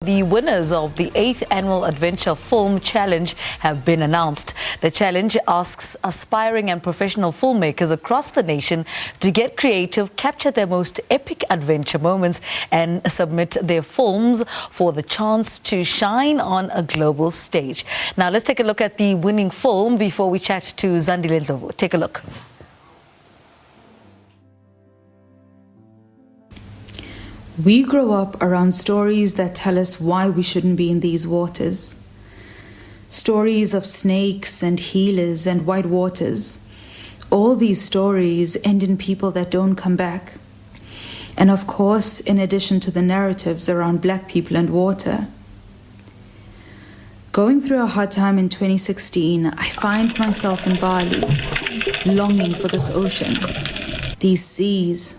The winners of the 8th Annual Adventure Film Challenge have been announced. The challenge asks aspiring and professional filmmakers across the nation to get creative, capture their most epic adventure moments and submit their films for the chance to shine on a global stage. Now let's take a look at the winning film before we chat to Zandile Ndlovu. Take a look. We grow up around stories that tell us why we shouldn't be in these waters. Stories of snakes and healers and white waters. All these stories end in people that don't come back. And of course, in addition to the narratives around black people and water. Going through a hard time in 2016, I find myself in Bali, longing for this ocean, these seas.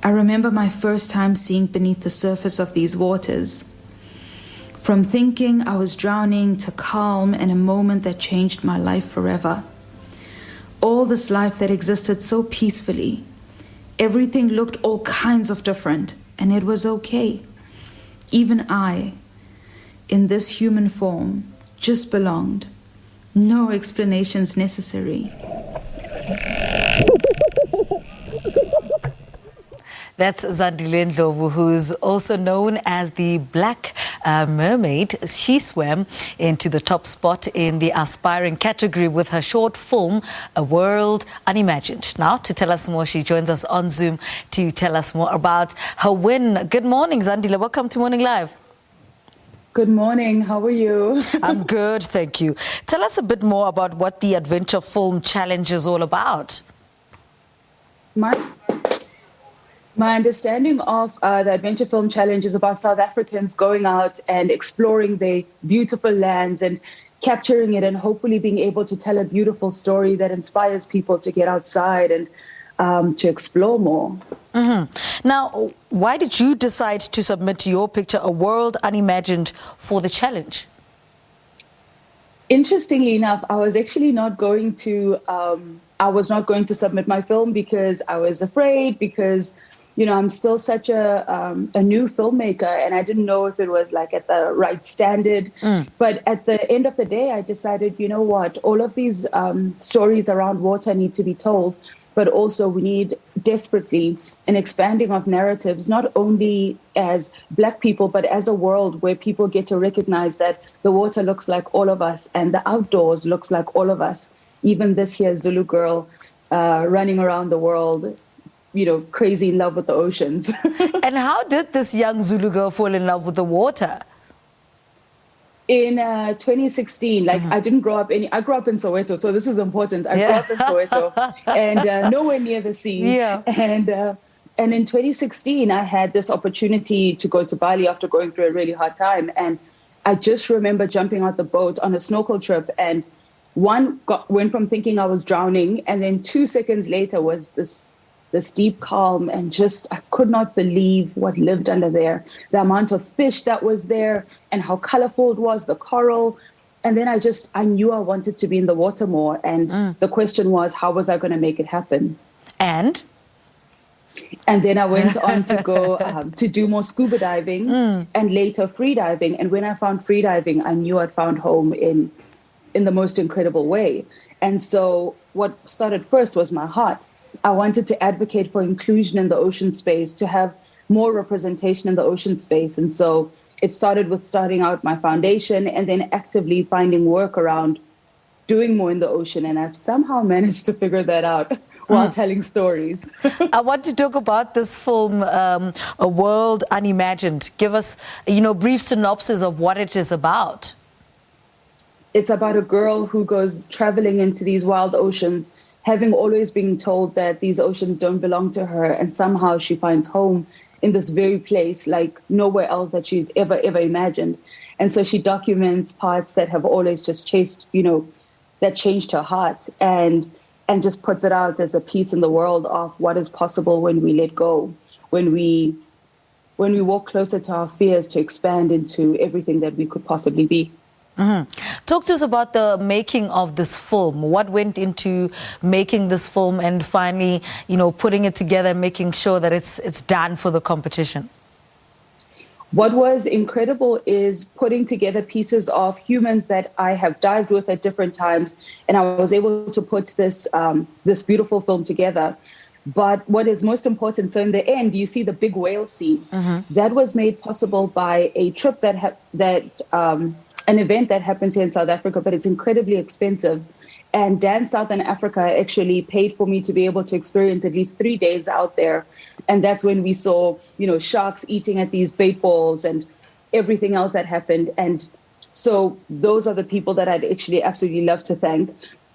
I remember my first time seeing beneath the surface of these waters. From thinking I was drowning to calm and a moment that changed my life forever. All this life that existed so peacefully. Everything looked all kinds of different, and it was okay. Even I, in this human form, just belonged. No explanations necessary. That's Zandile Ndlovu, who's also known as the Black Mermaid. She swam into the top spot in the aspiring category with her short film, A World Unimagined. Now, to tell us more, she joins us on Zoom to tell us more about her win. Good morning, Zandile. Welcome to Morning Live. Good morning. How are you? I'm good, thank you. Tell us a bit more about what the Adventure Film Challenge is all about. My understanding of the Adventure Film Challenge is about South Africans going out and exploring their beautiful lands and capturing it and hopefully being able to tell a beautiful story that inspires people to get outside and to explore more. Mm-hmm. Now, why did you decide to submit your picture, A World Unimagined, for the challenge? Interestingly enough, I was actually not going to submit my film because I was afraid, because I'm still such a new filmmaker, and I didn't know if it was like at the right standard. But at the end of the day, I decided, you know what, all of these stories around water need to be told, but also we need desperately an expanding of narratives, not only as Black people, but as a world where people get to recognize that the water looks like all of us and the outdoors looks like all of us. Even this here Zulu girl running around the world, crazy in love with the oceans. And how did this young Zulu girl fall in love with the water? In 2016, I didn't grow up I grew up in Soweto, so this is important. I grew up in Soweto and nowhere near the sea. Yeah. And in 2016, I had this opportunity to go to Bali after going through a really hard time. And I just remember jumping out the boat on a snorkel trip, and went from thinking I was drowning, and then 2 seconds later was this deep calm, and just I could not believe what lived under there. The amount of fish that was there and how colorful it was, the coral. And then I knew I wanted to be in the water more. And the question was, how was I going to make it happen? And then I went on to go to do more scuba diving and later free diving. And when I found free diving, I knew I'd found home in the most incredible way. And so what started first was my heart. I wanted to advocate for inclusion in the ocean space, to have more representation in the ocean space. And so it started with starting out my foundation and then actively finding work around doing more in the ocean. And I've somehow managed to figure that out while telling stories. I want to talk about this film, A World Unimagined. Give us, brief synopsis of what it is about. It's about a girl who goes traveling into these wild oceans, having always been told that these oceans don't belong to her, and somehow she finds home in this very place, like nowhere else that she'd ever imagined. And so she documents parts that have always just that changed her heart, and just puts it out as a piece in the world of what is possible when we let go, when we walk closer to our fears to expand into everything that we could possibly be. Talk to us about the making of this film. What went into making this film and finally, putting it together and making sure that it's done for the competition? What was incredible is putting together pieces of humans that I have dived with at different times, and I was able to put this beautiful film together. But what is most important, so in the end, you see the big whale scene. That was made possible by a trip an event that happens here in South Africa, but it's incredibly expensive. And Dan Southern Africa actually paid for me to be able to experience at least 3 days out there. And that's when we saw, sharks eating at these bait balls and everything else that happened. And so those are the people that I'd actually absolutely love to thank.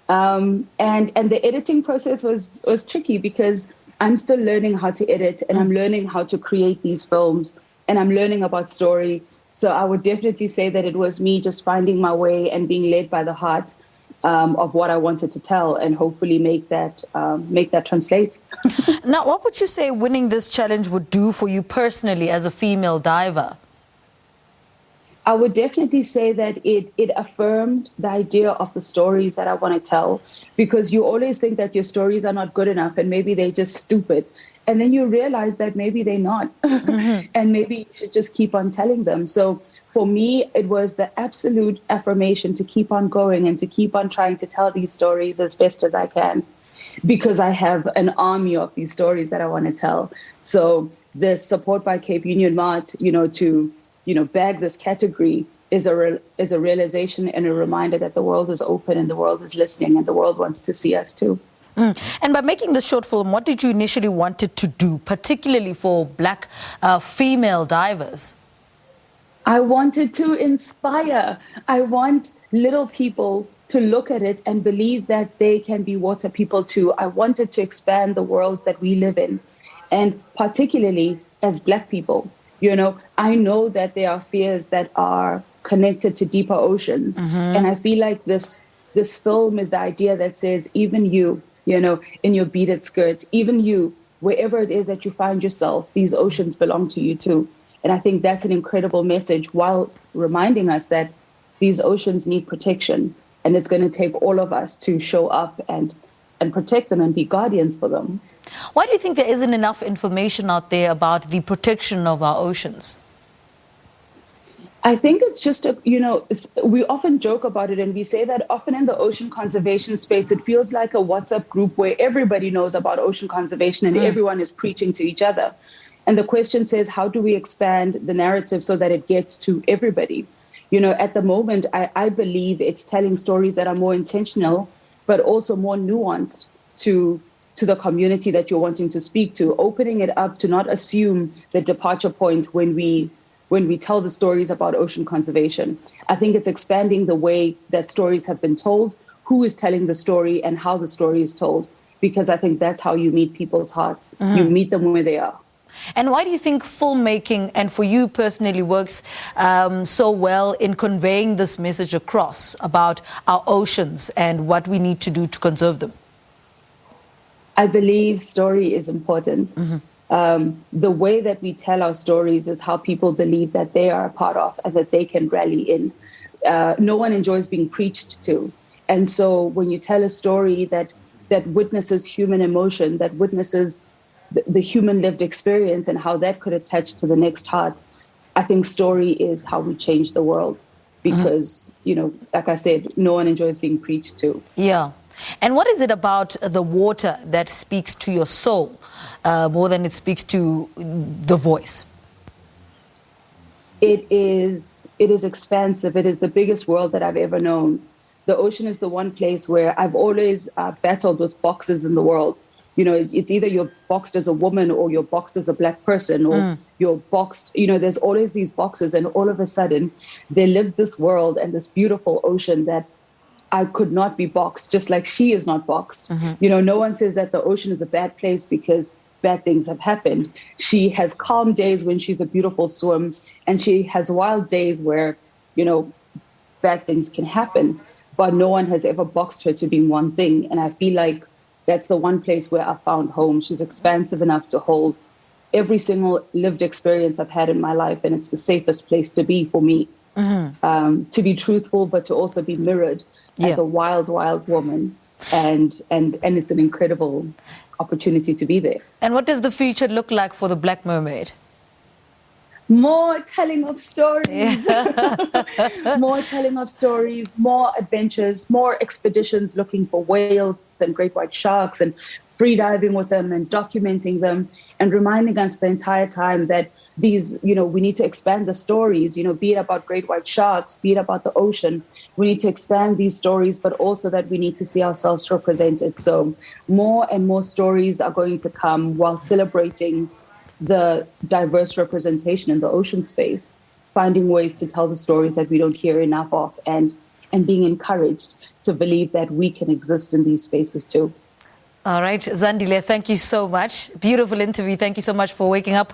And the editing process was tricky because I'm still learning how to edit, and I'm learning how to create these films, and I'm learning about story. So I would definitely say that it was me just finding my way and being led by the heart of what I wanted to tell, and hopefully make that translate. Now, what would you say winning this challenge would do for you personally as a female diver? I would definitely say that it affirmed the idea of the stories that I want to tell, because you always think that your stories are not good enough and maybe they're just stupid. And then you realize that maybe they're not, and maybe you should just keep on telling them. So for me, it was the absolute affirmation to keep on going and to keep on trying to tell these stories as best as I can, because I have an army of these stories that I want to tell. So the support by Cape Union Mart, to bag this category is a realization and a reminder that the world is open and the world is listening and the world wants to see us too. And by making this short film, what did you initially wanted to do, particularly for Black female divers? I wanted to inspire. I want little people to look at it and believe that they can be water people too. I wanted to expand the worlds that we live in, and particularly as Black people. I know that there are fears that are connected to deeper oceans. And I feel like this film is the idea that says, even you, in your beaded skirt, even you, wherever it is that you find yourself, these oceans belong to you too. And I think that's an incredible message, while reminding us that these oceans need protection. And it's going to take all of us to show up and protect them and be guardians for them. Why do you think there isn't enough information out there about the protection of our oceans? I think it's just, we often joke about it, and we say that often in the ocean conservation space, it feels like a WhatsApp group where everybody knows about ocean conservation and everyone is preaching to each other. And the question says, how do we expand the narrative so that it gets to everybody? At the moment, I believe it's telling stories that are more intentional, but also more nuanced to the community that you're wanting to speak to, opening it up to not assume the departure point when we tell the stories about ocean conservation. I think it's expanding the way that stories have been told, who is telling the story, and how the story is told, because I think that's how you meet people's hearts. You meet them where they are. And why do you think filmmaking, and for you personally, works so well in conveying this message across about our oceans and what we need to do to conserve them? I believe story is important. The way that we tell our stories is how people believe that they are a part of and that they can rally in. No one enjoys being preached to. And so when you tell a story that witnesses human emotion, that witnesses the human lived experience and how that could attach to the next heart, I think story is how we change the world, because, like I said, no one enjoys being preached to. Yeah. And what is it about the water that speaks to your soul more than it speaks to the voice? It is expansive. It is the biggest world that I've ever known. The ocean is the one place where I've always battled with boxes in the world. It's either you're boxed as a woman or you're boxed as a Black person, or you're boxed, there's always these boxes, and all of a sudden they live this world and this beautiful ocean that I could not be boxed, just like she is not boxed. No one says that the ocean is a bad place because bad things have happened. She has calm days when she's a beautiful swim, and she has wild days where, bad things can happen, but no one has ever boxed her to being one thing. And I feel like that's the one place where I found home. She's expansive enough to hold every single lived experience I've had in my life, and it's the safest place to be for me, to be truthful, but to also be mirrored as a wild, wild woman. And it's an incredible opportunity to be there. And what does the future look like for the Black Mermaid? More telling of stories, more telling of stories, more adventures, more expeditions looking for whales and great white sharks and free diving with them and documenting them and reminding us the entire time that these, we need to expand the stories, be it about great white sharks, be it about the ocean. We need to expand these stories, but also that we need to see ourselves represented. So more and more stories are going to come while celebrating the diverse representation in the ocean space, finding ways to tell the stories that we don't hear enough of, and being encouraged to believe that we can exist in these spaces too. All right, Zandile, thank you so much. Beautiful interview. Thank you so much for waking up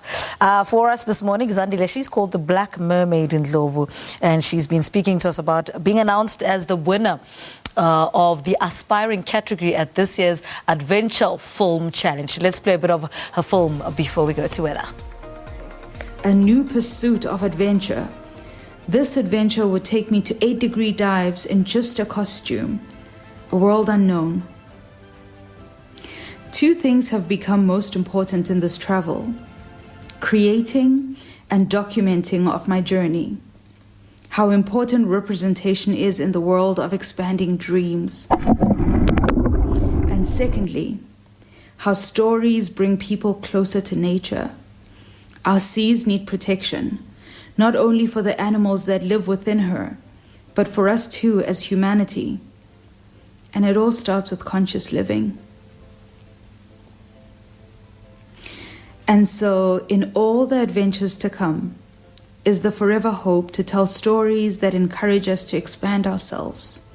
for us this morning. Zandile, she's called the Black Mermaid in Ndlovu, and she's been speaking to us about being announced as the winner of the aspiring category at this year's Adventure Film Challenge. Let's play a bit of her film before we go to weather. A new pursuit of adventure. This adventure would take me to 8-degree dives in just a costume. A world unknown. Two things have become most important in this travel: creating and documenting of my journey. How important representation is in the world of expanding dreams. And secondly, how stories bring people closer to nature. Our seas need protection, not only for the animals that live within her, but for us too as humanity. And it all starts with conscious living. And so, in all the adventures to come, is the forever hope to tell stories that encourage us to expand ourselves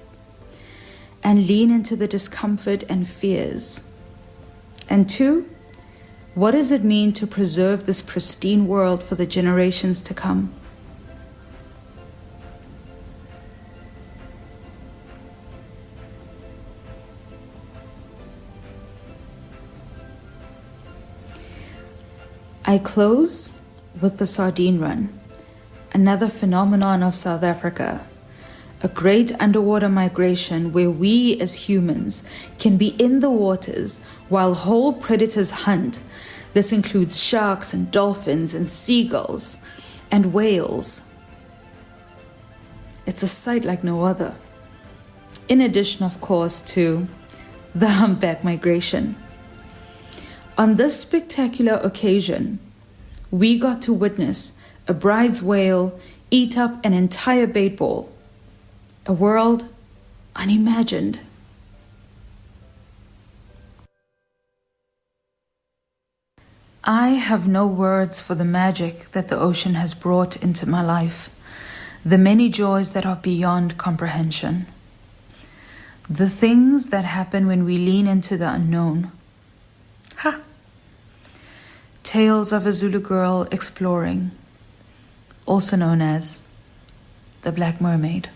and lean into the discomfort and fears. And two, what does it mean to preserve this pristine world for the generations to come? I close with the sardine run, another phenomenon of South Africa, a great underwater migration where we as humans can be in the waters while whole predators hunt. This includes sharks and dolphins and seagulls and whales. It's a sight like no other. In addition, of course, to the humpback migration. On this spectacular occasion, we got to witness a bride's whale eat up an entire bait ball. A world unimagined. I have no words for the magic that the ocean has brought into my life, the many joys that are beyond comprehension, the things that happen when we lean into the unknown. Ha! Tales of a Zulu girl exploring, also known as the Black Mermaid.